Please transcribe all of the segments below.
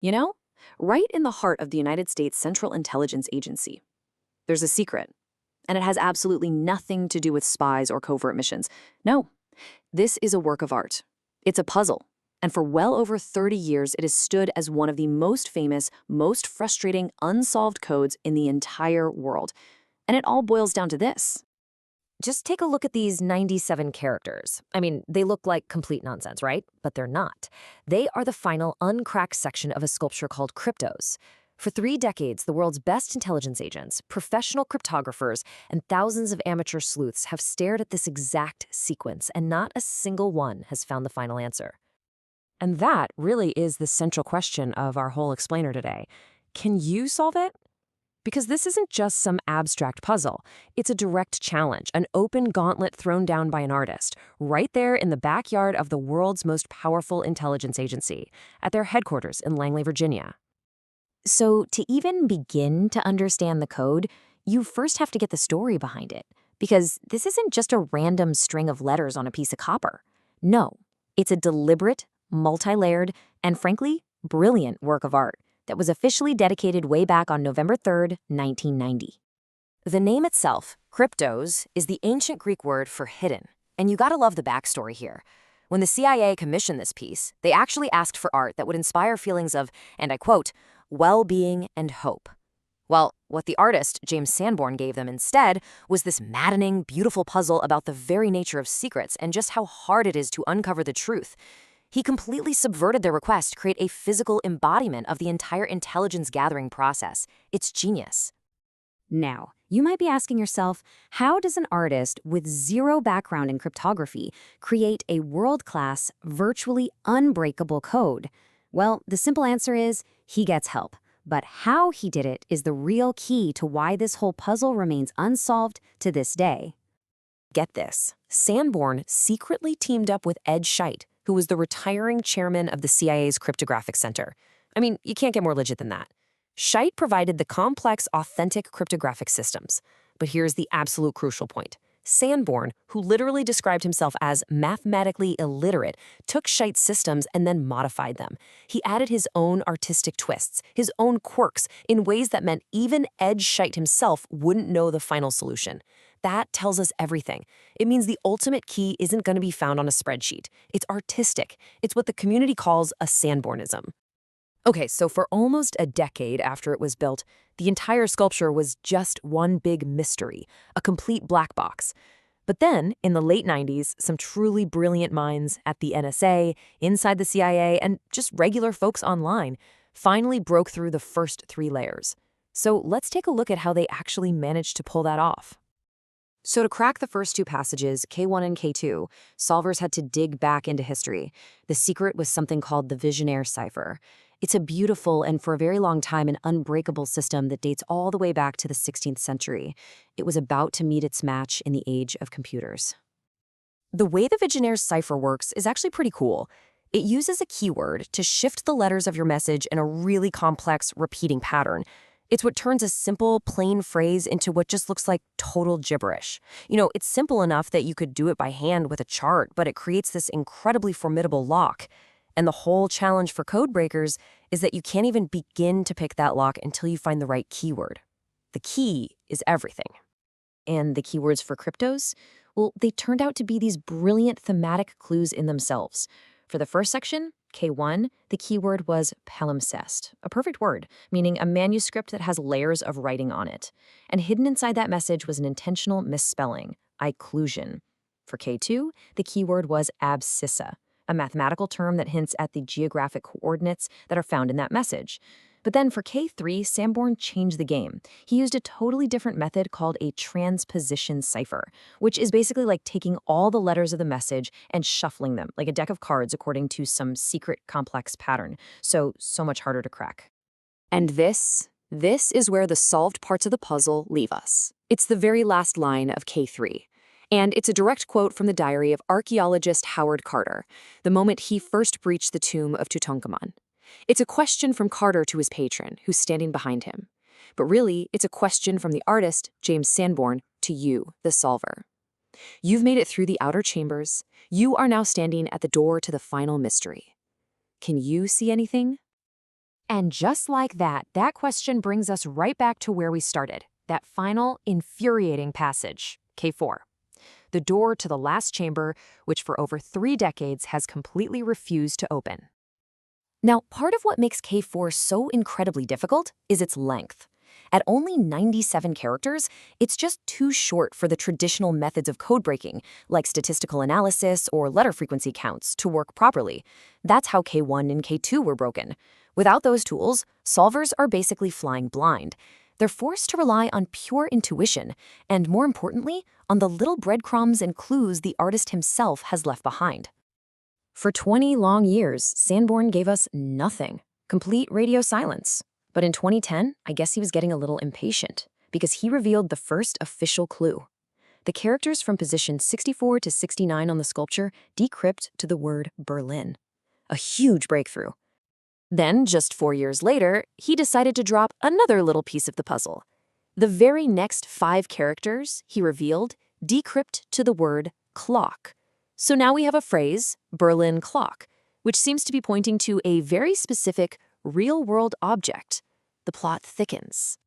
You know, right in the heart of the United States Central Intelligence Agency. There's a secret, and it has absolutely nothing to do with spies or covert missions. No, this is a work of art. It's a puzzle, and for well over 30 years, it has stood as one of the most famous, most frustrating unsolved codes in the entire world. And it all boils down to this. Just take a look at these 97 characters. I mean, they look like complete nonsense, right? But they're not. They are the final uncracked section of a sculpture called Kryptos. For 3 decades, the world's best intelligence agents, professional cryptographers, and thousands of amateur sleuths have stared at this exact sequence, and not a single one has found the final answer. And that really is the central question of our whole explainer today. Can you solve it? Because this isn't just some abstract puzzle. It's a direct challenge, an open gauntlet thrown down by an artist, right there in the backyard of the world's most powerful intelligence agency, at their headquarters in Langley, Virginia. So to even begin to understand the code, you first have to get the story behind it. Because this isn't just a random string of letters on a piece of copper. No, it's a deliberate, multi-layered, and frankly, brilliant work of art that was officially dedicated way back on November 3rd, 1990. The name itself, Kryptos, is the ancient Greek word for hidden. And you gotta love the backstory here. When the CIA commissioned this piece, they actually asked for art that would inspire feelings of, and I quote, well-being and hope. Well, what the artist, James Sanborn, gave them instead was this maddening, beautiful puzzle about the very nature of secrets and just how hard it is to uncover the truth. He completely subverted their request to create a physical embodiment of the entire intelligence gathering process. It's genius. Now, you might be asking yourself, how does an artist with zero background in cryptography create a world-class, virtually unbreakable code? Well, the simple answer is he gets help. But how he did it is the real key to why this whole puzzle remains unsolved to this day. Get this. Sanborn secretly teamed up with Ed Scheidt, who was the retiring chairman of the CIA's Cryptographic Center. I mean, you can't get more legit than that. Scheidt provided the complex, authentic cryptographic systems. But here's the absolute crucial point. Sanborn, who literally described himself as mathematically illiterate, took Scheidt's systems and then modified them. He added his own artistic twists, his own quirks, in ways that meant even Ed Scheidt himself wouldn't know the final solution. That tells us everything. It means the ultimate key isn't going to be found on a spreadsheet. It's artistic. It's what the community calls a Sanbornism. Okay, so for almost a decade after it was built, the entire sculpture was just one big mystery, a complete black box. But then, in the late 90s, some truly brilliant minds at the NSA, inside the CIA, and just regular folks online finally broke through the first 3 layers. So let's take a look at how they actually managed to pull that off. So to crack the first 2 passages, K1 and K2, solvers had to dig back into history. The secret was something called the Vigenère cipher. It's a beautiful and for a very long time an unbreakable system that dates all the way back to the 16th century. It was about to meet its match in the age of computers. The way the Vigenère cipher works is actually pretty cool. It uses a keyword to shift the letters of your message in a really complex repeating pattern. It's what turns a simple, plain phrase into what just looks like total gibberish. You know, it's simple enough that you could do it by hand with a chart, but it creates this incredibly formidable lock. And the whole challenge for code breakers is that you can't even begin to pick that lock until you find the right keyword. The key is everything. And the keywords for Kryptos? Well, they turned out to be these brilliant thematic clues in themselves. For the first section, K1, the keyword was palimpsest, a perfect word, meaning a manuscript that has layers of writing on it. And hidden inside that message was an intentional misspelling, occlusion. For K2, the keyword was abscissa, a mathematical term that hints at the geographic coordinates that are found in that message. But then for K3, Sanborn changed the game. He used a totally different method called a transposition cipher, which is basically like taking all the letters of the message and shuffling them, like a deck of cards according to some secret complex pattern. So much harder to crack. And this is where the solved parts of the puzzle leave us. It's the very last line of K3. And it's a direct quote from the diary of archaeologist Howard Carter, the moment he first breached the tomb of Tutankhamun. It's a question from Carter to his patron, who's standing behind him. But really, it's a question from the artist, James Sanborn, to you, the solver. You've made it through the outer chambers. You are now standing at the door to the final mystery. Can you see anything? And just like that, that question brings us right back to where we started, that final, infuriating passage, K4. The door to the last chamber, which for over 3 decades has completely refused to open. Now, part of what makes K4 so incredibly difficult is its length. At only 97 characters, it's just too short for the traditional methods of code breaking, like statistical analysis or letter frequency counts, to work properly. That's how K1 and K2 were broken. Without those tools, solvers are basically flying blind. They're forced to rely on pure intuition, and more importantly, on the little breadcrumbs and clues the artist himself has left behind. For 20 long years, Sanborn gave us nothing, complete radio silence. But in 2010, I guess he was getting a little impatient, because he revealed the first official clue. The characters from position 64 to 69 on the sculpture decrypt to the word Berlin. A huge breakthrough. Then, just 4 years later, he decided to drop another little piece of the puzzle. The very next 5 characters, he revealed, decrypt to the word clock. So now we have a phrase, Berlin clock, which seems to be pointing to a very specific, real-world object. The plot thickens.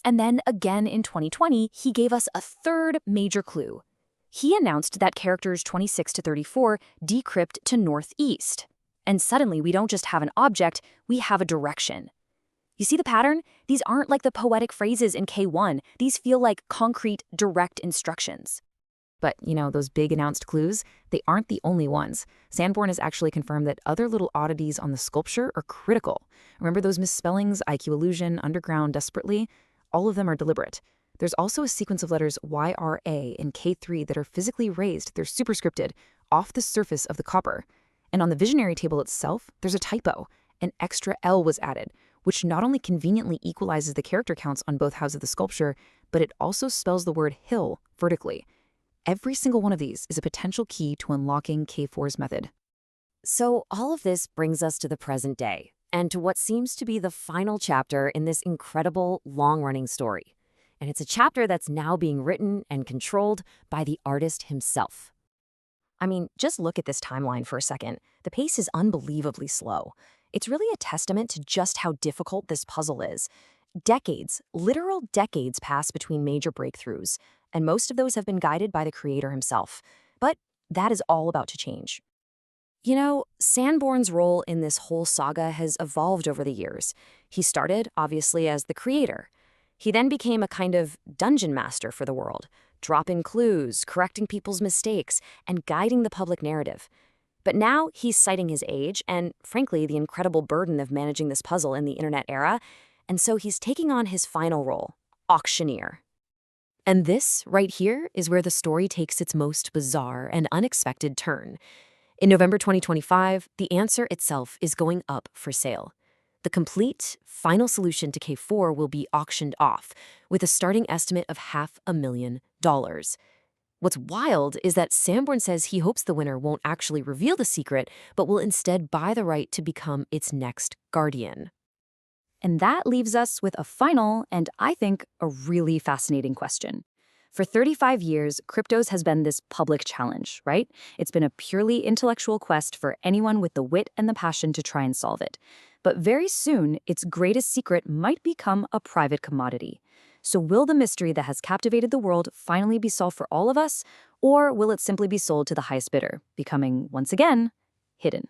And then again in 2020, he gave us a third major clue. He announced that characters 26 to 34 decrypt to northeast. And suddenly, we don't just have an object, we have a direction. You see the pattern? These aren't like the poetic phrases in K1. These feel like concrete, direct instructions. But, those big announced clues, they aren't the only ones. Sanborn has actually confirmed that other little oddities on the sculpture are critical. Remember those misspellings, IQ illusion, underground, desperately? All of them are deliberate. There's also a sequence of letters YRA in K3 that are physically raised, they're superscripted, off the surface of the copper. And on the visionary table itself, there's a typo. An extra L was added, which not only conveniently equalizes the character counts on both halves of the sculpture, but it also spells the word hill vertically. Every single one of these is a potential key to unlocking K4's method. So all of this brings us to the present day, and to what seems to be the final chapter in this incredible, long-running story. And it's a chapter that's now being written and controlled by the artist himself. I mean, just look at this timeline for a second. The pace is unbelievably slow. It's really a testament to just how difficult this puzzle is. Decades, literal decades pass between major breakthroughs, and most of those have been guided by the creator himself. But that is all about to change. Sanborn's role in this whole saga has evolved over the years. He started, obviously, as the creator. He then became a kind of dungeon master for the world, dropping clues, correcting people's mistakes, and guiding the public narrative. But now he's citing his age and, frankly, the incredible burden of managing this puzzle in the internet era, and so he's taking on his final role, auctioneer. And this, right here, is where the story takes its most bizarre and unexpected turn. In November 2025, the answer itself is going up for sale. The complete, final solution to K4 will be auctioned off, with a starting estimate of $500,000. What's wild is that Sanborn says he hopes the winner won't actually reveal the secret, but will instead buy the right to become its next guardian. And that leaves us with a final, and I think a really fascinating question. For 35 years, Kryptos has been this public challenge, right? It's been a purely intellectual quest for anyone with the wit and the passion to try and solve it. But very soon, its greatest secret might become a private commodity. So will the mystery that has captivated the world finally be solved for all of us, or will it simply be sold to the highest bidder, becoming, once again, hidden?